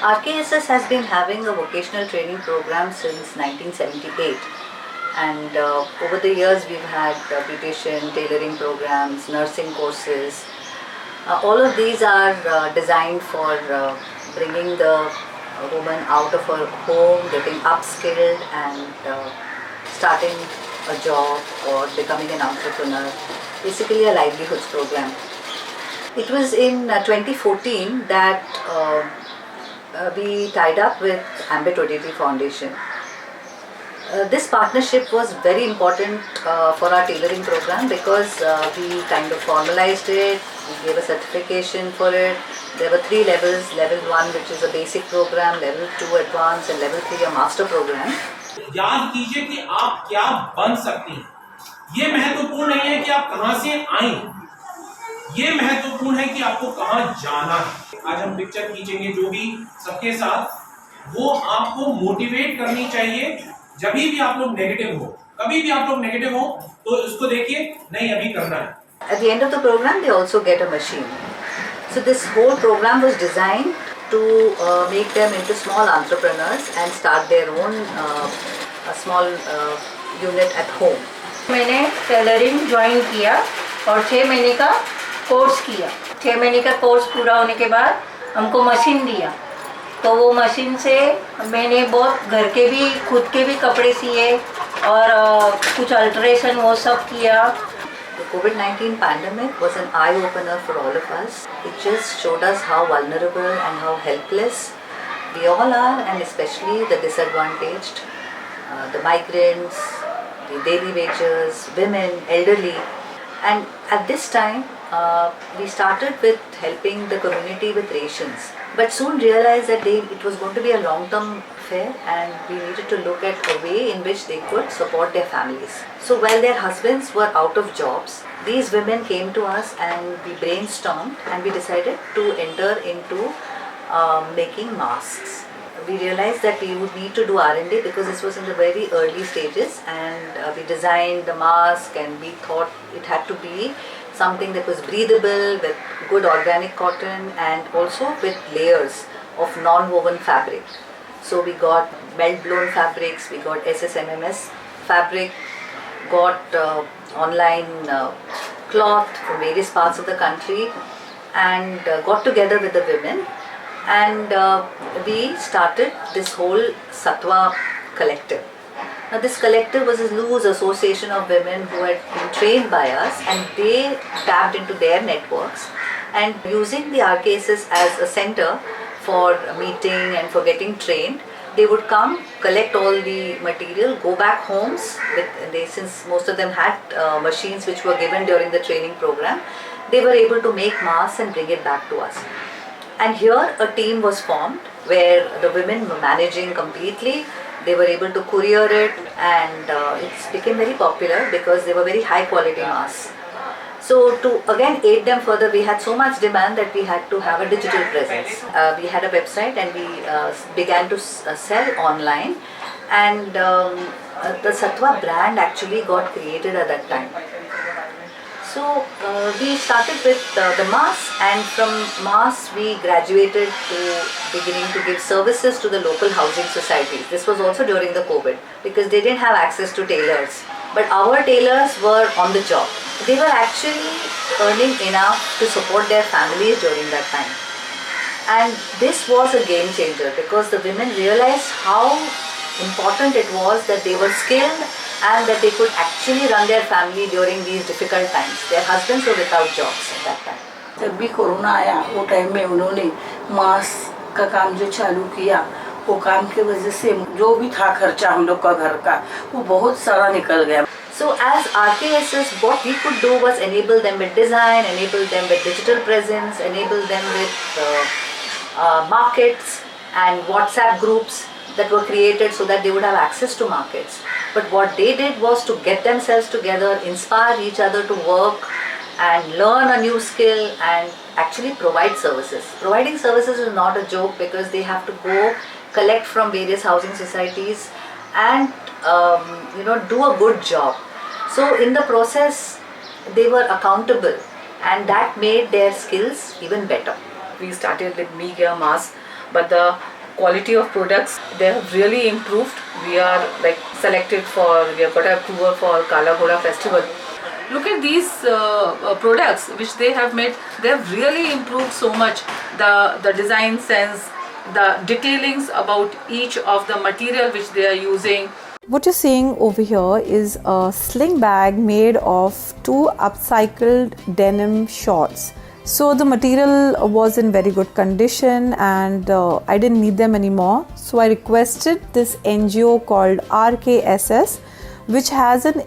RKSS has been having a vocational training program since 1978, and over the years we've had beautician, tailoring programs, nursing courses. All of these are designed for bringing the woman out of her home, getting upskilled and starting a job or becoming an entrepreneur. Basically a livelihoods program. It was in 2014 that we tied up with Ambit ODT Foundation. This partnership was very important for our tailoring program because we kind of formalized it, we gave a certification for it. There were 3 levels, level 1 which is a basic program, level 2 advanced and level 3 a master program. याद कीजिए कि आप क्या बन सकती हैं। ये महत्वपूर्ण नहीं है कि आप कहां से आई, ये महत्वपूर्ण है कि आपको कहां जाना है। आज हम पिक्चर खींचेंगे जो भी सबके साथ, वो आपको मोटिवेट करनी चाहिए। जब भी आप लोग नेगेटिव हो, कभी भी आप लोग नेगेटिव हो तो इसको देखिए, नहीं अभी करना है। At the end of the program they also get a machine. So this whole program was designed to make them into small entrepreneurs and start their own a small unit at home. मैंने tailoring join किया और 6 महीने का course किया। 6 महीने का course पूरा होने के बाद हमको मशीन दिया, तो वो मशीन से मैंने बहुत घर के भी खुद के भी कपड़े सिए और कुछ अल्टरेशन वो सब किया। The COVID-19 pandemic was an eye-opener for all of us. It just showed us how vulnerable and how helpless we all are, and especially the disadvantaged, the migrants, the daily wagers, women, elderly. And at this time, we started with helping the community with rations, but soon realized that it was going to be a long-term affair and we needed to look at a way in which they could support their families. So while their husbands were out of jobs, these women came to us and we brainstormed and we decided to enter into making masks. We realized that we would need to do R&D because this was in the very early stages, and we designed the mask and we thought it had to be something that was breathable with good organic cotton and also with layers of non-woven fabric. So we got melt blown fabrics, we got SSMMS fabric, got online cloth from various parts of the country, and got together with the women, and we started this whole SATTVA collective. Now this collective was a loose association of women who had been trained by us, and they tapped into their networks, and using the RKSS as a center for meeting and for getting trained, they would come, collect all the material, go back homes. Since most of them had machines which were given during the training program, they were able to make masks and bring it back to us. And here a team was formed where the women were managing completely. They were able to courier it, and it became very popular because they were very high quality masks. So to again aid them further, we had so much demand that we had to have a digital presence. We had a website and we began to sell online, and the SATTVA brand actually got created at that time. So we started with the masks, and from masks we graduated to beginning to give services to the local housing societies. This was also during the COVID because they didn't have access to tailors. But our tailors were on the job. They were actually earning enough to support their families during that time. And this was a game changer because the women realized how important it was that they were skilled and that they could actually run their family during these difficult times. Their husbands were without jobs at that time. जब भी corona आया वो time में उन्होंने mask का काम जो चालू किया, वो काम की वजह से जो भी था खर्चा हम लोग का घर का वो बहुत सारा निकल गया. So as RKSS, what we could do was enable them with design, enable them with digital presence, enable them with markets and WhatsApp groups that were created so that they would have access to markets. But what they did was to get themselves together, inspire each other to work and learn a new skill and actually provide services. Providing services is not a joke because they have to go collect from various housing societies and do a good job. So in the process they were accountable, and that made their skills even better. We started with knee gear masks, but the quality of products, they have really improved. We are like selected for, we have got approval for Kala Ghoda festival. Look at these products which they have made. They have really improved so much. The design sense, the detailings about each of the material which they are using. What you're seeing over here is a sling bag made of 2 upcycled denim shorts. So the material was in very good condition and I didn't need them anymore. So I requested this NGO called RKSS, which has an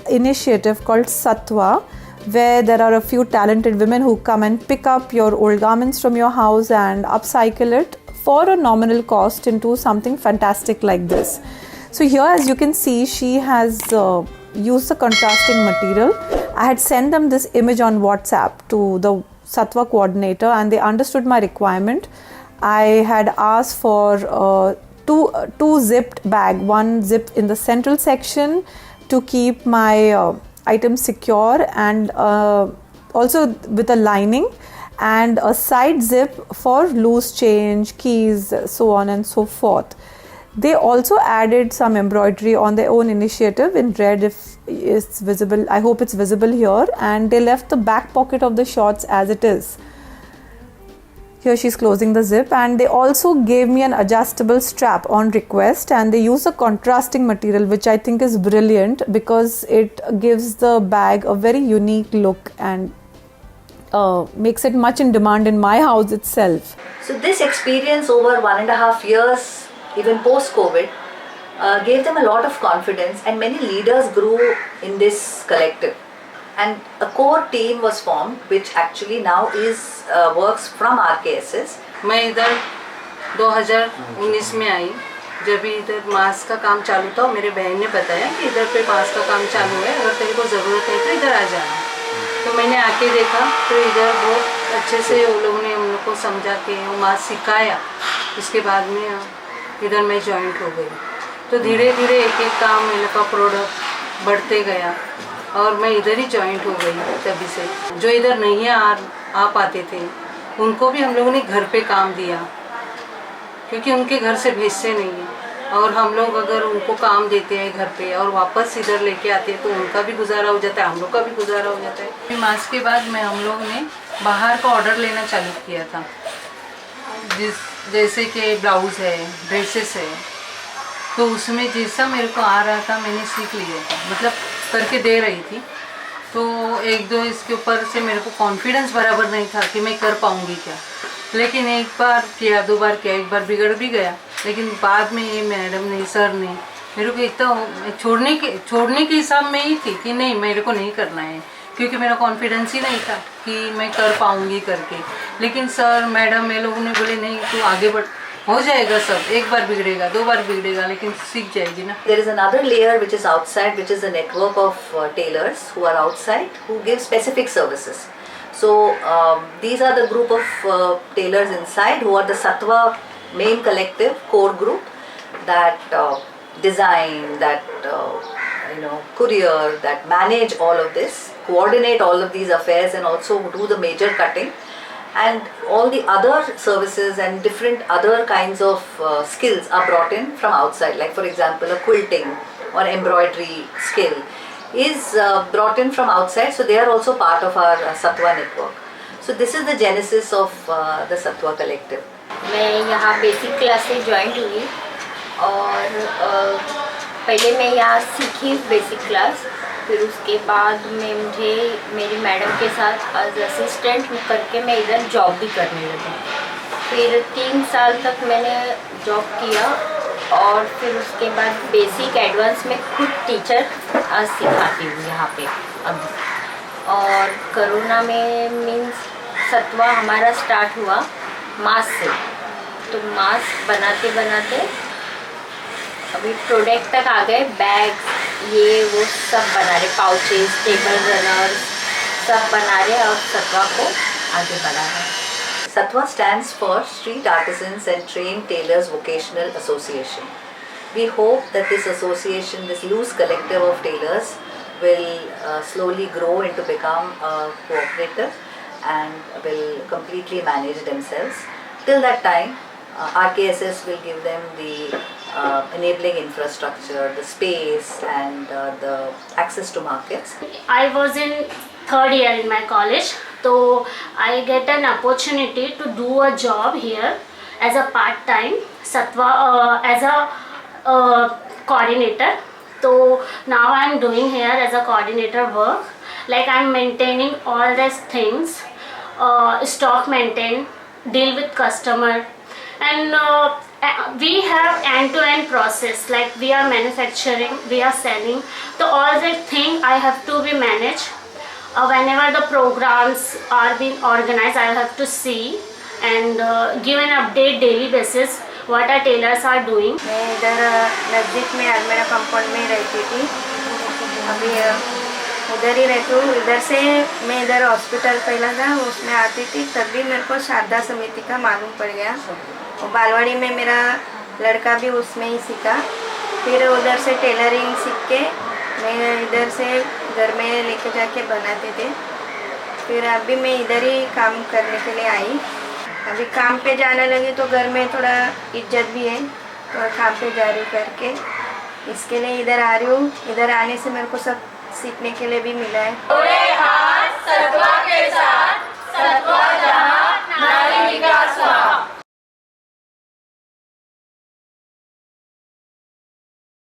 initiative called SATTVA, where there are a few talented women who come and pick up your old garments from your house and upcycle it for a nominal cost into something fantastic like this. So here, as you can see, she has used the contrasting material. I had sent them this image on WhatsApp to the SATTVA coordinator and they understood my requirement. I had asked for two zipped bag, one zip in the central section to keep my items secure and also with a lining, and a side zip for loose change, keys, so on and so forth. They also added some embroidery on their own initiative in red, if it's visible. I hope it's visible here. And they left the back pocket of the shorts as it is. Here she's closing the zip, and they also gave me an adjustable strap on request, and they use a contrasting material which I think is brilliant because it gives the bag a very unique look and makes it much in demand in my house itself. So this experience over 1.5 years, even post-COVID, gave them a lot of confidence, and many leaders grew in this collective. And a core team was formed, which actually now is works from RKSS. मैं इधर 2019 में आई, जब इधर mask का काम चालू था। मेरे बहन ने बताया कि इधर पे मास्क का काम चालू है, अगर तेरे को ज़रूरत है तो इधर आ जाना। तो मैंने आके देखा तो इधर बहुत अच्छे से वो लोगों ने हम लोग को समझा के वो मास्क सिखाया। इसके बाद में इधर मैं जॉइंट हो गई, तो धीरे धीरे एक एक काम मेरे का प्रोडक्ट बढ़ते गया और मैं इधर ही जॉइंट हो गई। तभी से जो इधर नहीं आ पाते थे उनको भी हम लोगों ने घर पे काम दिया, क्योंकि उनके घर से भेजते नहीं हैं, और हम लोग अगर उनको काम देते हैं घर पे और वापस इधर लेके आते हैं तो उनका भी गुजारा हो जाता है, हम लोग का भी गुजारा हो जाता है। मास्क के बाद में हम लोग ने बाहर का ऑर्डर लेना चालू किया था, जैसे कि ब्लाउज़ है, ड्रेसेस है, तो उसमें जैसा मेरे को आ रहा था मैंने सीख लिया था, मतलब करके दे रही थी। तो एक दो इसके ऊपर से मेरे को कॉन्फिडेंस बराबर नहीं था कि मैं कर पाऊँगी क्या, लेकिन एक बार किया, 2 बार किया, एक बार बिगड़ भी गया, लेकिन बाद में ये मैडम ने, सर ने मेरे को इतना छोड़ने के हिसाब में ही थी कि नहीं मेरे को नहीं करना है, क्योंकि मेरा कॉन्फिडेंस ही नहीं था कि मैं कर पाऊँगी करके। लेकिन सर मैडम ये लोगों ने बोले नहीं तू आगे बढ़, हो जाएगा सब, एक बार बिगड़ेगा, 2 बार बिगड़ेगा, लेकिन सीख जाएगी ना। There is another layer which is outside, which is a network of tailors who are outside who give specific services. So these are the group of tailors inside who are the SATTVA main collective core group that design, that courier, that manage all of this, coordinate all of these affairs, and also do the major cutting. And all the other services and different other kinds of skills are brought in from outside. Like for example, a quilting or embroidery skill is brought in from outside. So they are also part of our SATTVA network. So this is the genesis of the SATTVA collective. मैं यहाँ basic class से join हुई और पहले मैं यहाँ सीखी basic class, फिर उसके बाद में मुझे मेरी मैडम के साथ एज असिस्टेंट करके मैं इधर जॉब भी करने लगी। फिर 3 साल तक मैंने जॉब किया और फिर उसके बाद बेसिक एडवांस में खुद टीचर सिखाती हूँ यहाँ पे अब। और कोरोना में मीन्स SATTVA हमारा स्टार्ट हुआ मास्क से, तो मास्क बनाते बनाते अभी प्रोडक्ट तक आ गए, बैग्स ये वो सब बना रहे, पाउचेस, टेबल रनर्स सब बना रहे और SATTVA को आगे बढ़ा रहे। SATTVA stands for Street Artisans and Trained Tailors Vocational Association. We hope that this association, this loose collective of tailors, will slowly grow into become a cooperative and will completely manage themselves. Till that time, RKSS will give them the enabling infrastructure, the space, and the access to markets. I was in third year in my college, so I get an opportunity to do a job here as a part-time SATTVA as a coordinator. So now I am doing here as a coordinator work, like I am maintaining all these things, stock maintain, deal with customer, and we have end-to-end process, like we are manufacturing, we are selling, so all that thing I have to be managed. Whenever the programs are being organized, I have to see and give an update daily basis what our tailors are doing. मैं इधर नज़दीक में अलमेरा compound में रहती थी, अभी उधर ही रहती हूँ। इधर से मैं इधर हॉस्पिटल पहला था उसमें आती थी, तभी मेरे को शारदा समिति का मालूम पड़ गया। और बालवाड़ी में मेरा लड़का भी उसमें ही सीखा, फिर उधर से टेलरिंग सीख के मैं इधर से घर में लेके जाके बनाते थे। फिर अभी मैं इधर ही काम करने के लिए आई। अभी काम पे जाने लगी तो घर में थोड़ा इज्जत भी है, तो काम पे जा रही करके इसके लिए इधर आ रही हूँ। इधर आने से मेरे को सब सीखने के लिए भी मिला है।